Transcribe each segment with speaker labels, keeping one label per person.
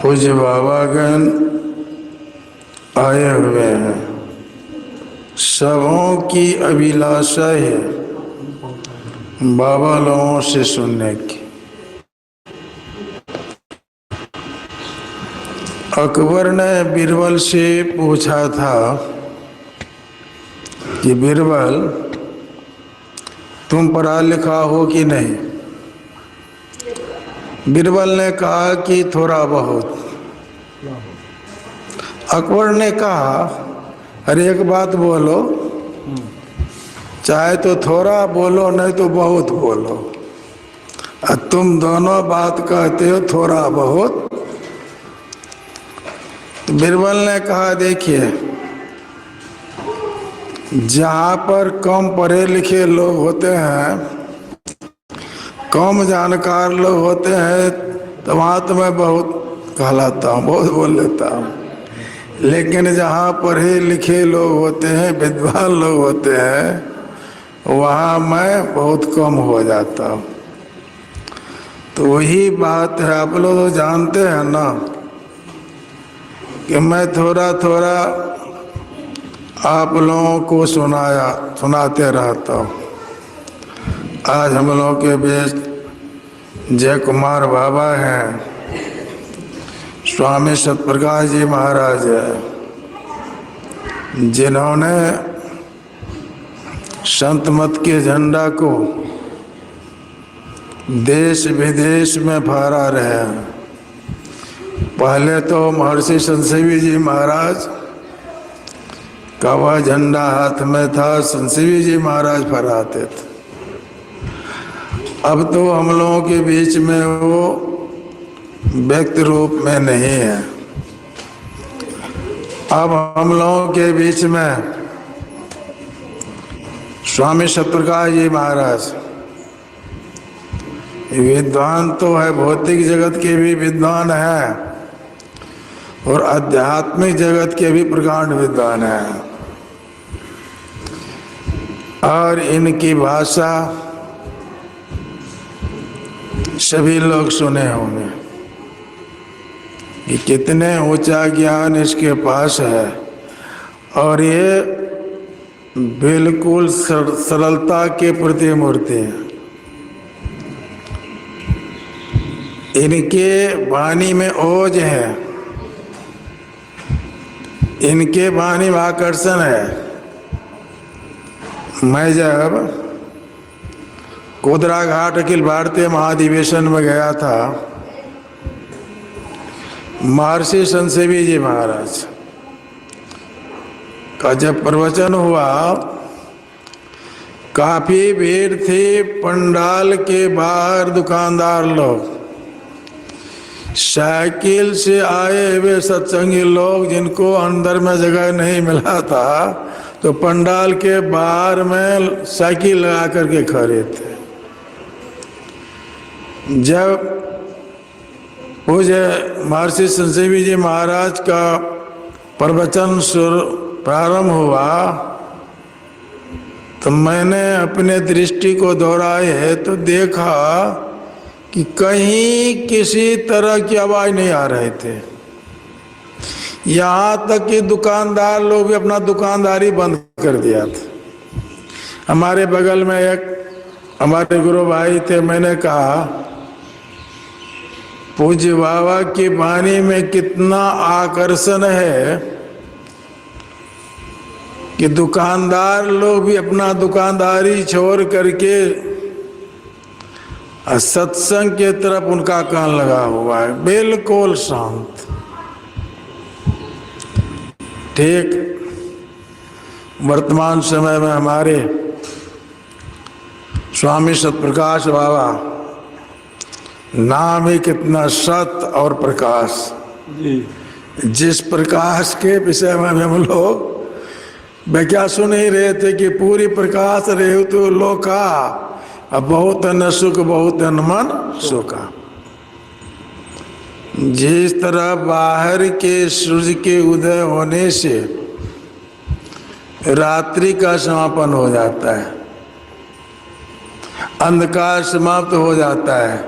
Speaker 1: पूज्य बाबागण आए हुए हैं। सबों की अभिलाषा है बाबा लोगों से सुनने की। अकबर ने बीरबल से पूछा था कि बीरबल, तुम पढ़ा लिखा हो कि नहीं? बीरबल ने कहा कि थोड़ा बहुत। अकबर ने कहा, अरे एक बात बोलो, चाहे तो थोड़ा बोलो नहीं तो बहुत बोलो। और तुम दोनों बात कहते हो, थोड़ा बहुत। तो बीरबल ने कहा, देखिए, जहाँ पर कम पढ़े लिखे लोग होते हैं, कम जानकार लोग होते हैं, तो वहाँ तो मैं बहुत कहलाता हूँ, बहुत बोल लेता हूँ। लेकिन जहाँ पढ़े लिखे लोग होते हैं, विद्वान लोग होते हैं, वहाँ मैं बहुत कम हो जाता हूँ। तो वही बात है, आप लोग तो जानते हैं ना कि मैं थोड़ा थोड़ा आप लोगों को सुनाते रहता हूँ। आज हम लोगों के बीच जय कुमार बाबा हैं, स्वामी सतप्रकाश जी महाराज हैं, जिन्होंने संत मत के झंडा को देश विदेश में फहरा रहे हैं। पहले तो महर्षि संतसेवी जी महाराज का वह झंडा हाथ में था, संतसेवी जी महाराज फहराते थे। अब तो हम लोगों के बीच में वो व्यक्ति रूप में नहीं है। अब हम लोगों के बीच में स्वामी सतप्रकाश जी महाराज विद्वान तो है, भौतिक जगत के भी विद्वान हैं और आध्यात्मिक जगत के भी प्रकांड विद्वान हैं। और इनकी भाषा सभी लोग सुने होंगे कि कितने ऊंचा ज्ञान इसके पास है, और ये बिल्कुल सरलता के प्रतिमूर्ति है। इनके वाणी में ओज है, इनके वाणी में आकर्षण है। मैं जब कोदरा घाट अखिल भारतीय महाधिवेशन में गया था, महर्षि संतसेवी जी महाराज का जब प्रवचन हुआ, काफी भीड़ थी। पंडाल के बाहर दुकानदार लोग, साइकिल से आए हुए सत्संगी लोग, जिनको अंदर में जगह नहीं मिला था, तो पंडाल के बाहर में साइकिल लगा करके खड़े थे। जब पूज्य महर्षि संतसेवी जी महाराज का प्रवचन प्रारंभ हुआ, तो मैंने अपने दृष्टि को दोहराए तो देखा कि कहीं किसी तरह की आवाज नहीं आ रहे थे। यहाँ तक कि दुकानदार लोग भी अपना दुकानदारी बंद कर दिया था। हमारे बगल में एक हमारे गुरु भाई थे, मैंने कहा, पूज्य बाबा की वाणी में कितना आकर्षण है कि दुकानदार लोग भी अपना दुकानदारी छोड़ करके सत्संग के तरफ उनका कान लगा हुआ है, बिल्कुल शांत। ठीक वर्तमान समय में हमारे स्वामी सतप्रकाश बाबा, नाम ही कितना सत और प्रकाश। जिस प्रकाश के विषय में हम लोग क्या सुन ही रहे थे कि पूरी प्रकाश रहे तो लोका, अब बहुत न सुख बहुत न मन सुखा। जिस तरह बाहर के सूर्य के उदय होने से रात्रि का समापन हो जाता है, अंधकार समाप्त हो जाता है,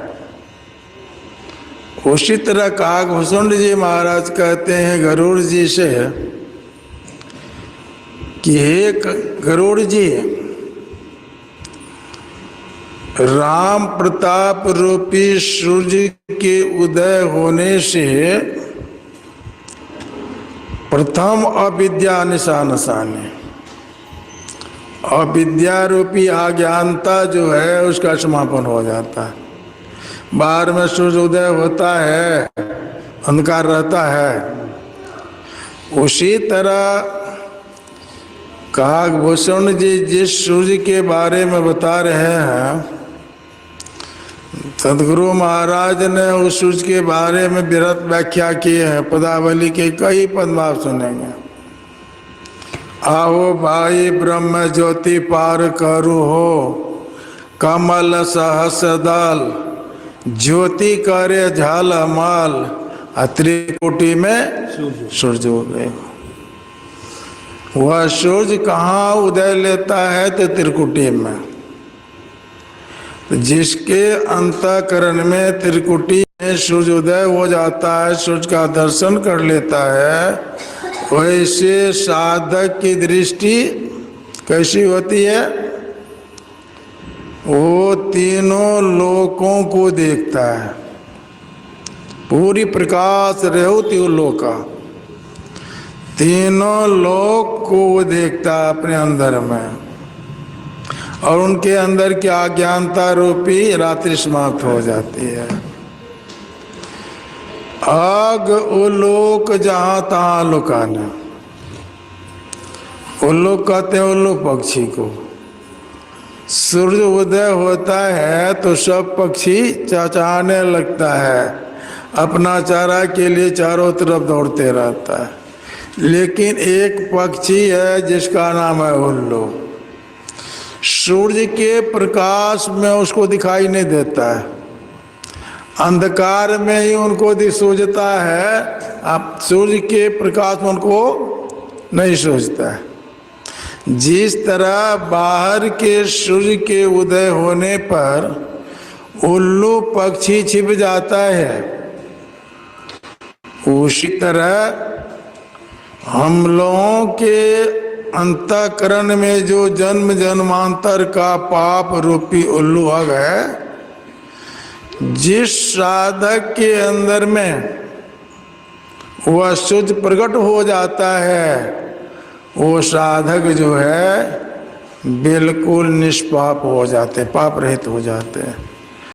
Speaker 1: उसी तरह काकभूषण जी महाराज कहते हैं गरुड़ जी से कि हे गरुड़ जी, राम प्रताप रूपी सूर्य के उदय होने से प्रथम अविद्या निशानसाने, अविद्या रूपी अज्ञानता जो है उसका समापन हो जाता है। बाहर में सूर्य उदय होता है, अंधकार रहता है। उसी तरह काकभूषण जी जिस सूर्य के बारे में बता रहे हैं, सदगुरु महाराज ने उस सूर्य के बारे में विरत व्याख्या की है। पदावली के कई पद आप सुनेंगे। आओ भाई ब्रह्म ज्योति पार करू हो, कमल सहस दल ज्योति करे झालमाल, त्रिकुटी में सूर्य उदय। वह सूर्य कहाँ उदय लेता है? तो त्रिकुटी में। जिसके अंतःकरण में त्रिकुटी में सूर्य उदय हो जाता है, सूर्य का दर्शन कर लेता है, वैसे साधक की दृष्टि कैसी होती है? वो तीनों लोकों को देखता है। पूरी प्रकाश रेवती लोका, तीनों लोक को वो देखता है अपने अंदर में, और उनके अंदर की अज्ञानता रूपी रात्रि समाप्त हो जाती है। आग उलोक जहाँ तहाँ लुकाना, उल्लूक कहते हैं उल्लू पक्षी को। सूर्य उदय होता है तो सब पक्षी चहचहाने लगता है, अपना चारा के लिए चारों तरफ दौड़ते रहता है। लेकिन एक पक्षी है जिसका नाम है उल्लू, सूर्य के प्रकाश में उसको दिखाई नहीं देता है, अंधकार में ही उनको सूझता है। आप सूर्य के प्रकाश में उनको नहीं सूझता है। जिस तरह बाहर के सूर्य के उदय होने पर उल्लू पक्षी छिप जाता है, उसी तरह हम लोगों के अंतःकरण में जो जन्म जन्मांतर का पाप रूपी उल्लू अग है, जिस साधक के अंदर में वह शुद्ध प्रकट हो जाता है, वो साधक जो है बिल्कुल निष्पाप हो जाते, पाप रहित हो जाते हैं।